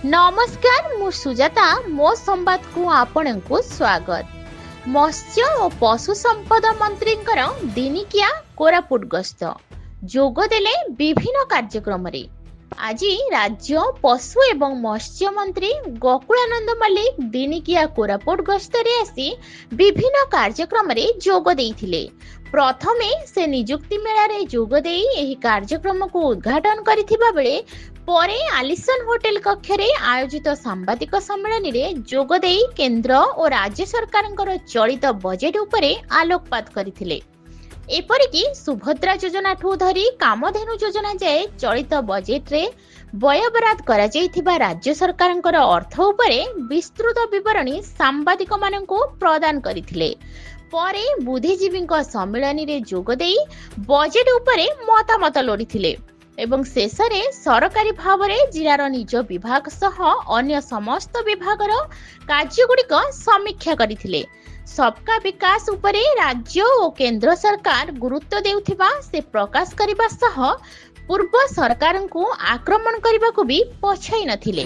नमस्कार मु सुजाता मो संवाद को आपण को स्वागत। मत्स्य और पशु संपद मंत्री दिनिकिया कोरापुट गस्त जोगदेले विभिन्न कार्यक्रम रे। आज राज्य पशु एवं मत्स्य मंत्री गोकुलानंद मल्लिक दिनिकिया कोरापुट गस्त रे आसी विभिन्न कार्यक्रम रे जोग देइथिले। प्रथमे से नियुक्ति मेला रे जोग देई एही कार्यक्रम को उद्घाटन करिथिबा बेले परे आलिसन होटेल कक्षरे आयोजित सांबादिक सम्मेलन रे जोग देई केंद्र और राज्य सरकारंकर चलित बजेट उपरे आलोकपात करिथिले। एपरिकी सुभद्रा योजना ठू धरी कामधेनु योजना जाए चलित बजेट रे व्ययबराद करा जाइथिबा राज्य सरकारंकर अर्थ उपरे विस्तृत विवरणी सांबादिक माननकु प्रदान करिथिले। परे बुद्धिजीवी सम्मेलन रे जोग देई बजेट उपरे मतामत लोड़िथिले एवं शेष में सरकारी भाव में जिलार निज विभाग सह अन्य समस्त विभागर कार्यगुड़िक समीक्षा करथिले। सबका विकास उपरे राज्य और केंद्र सरकार गुरुत्व देउथिबा से प्रकाश करबा सह पूर्व सरकार को आक्रमण करने को भी पछाई नथिले।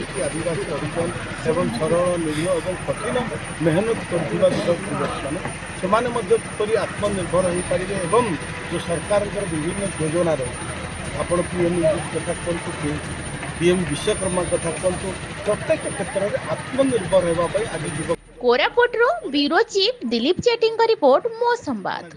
आत्मनिर्भर हो पारे एवं जो सरकार विभिन्न योजना रही आपण पीएम कथा कहतु पीएम विश्वकर्मा कथा कहतु प्रत्येक क्षेत्र में आत्मनिर्भर होगा आज युवक। Koraput bureau chief Dilip Chetty report मो संवाद।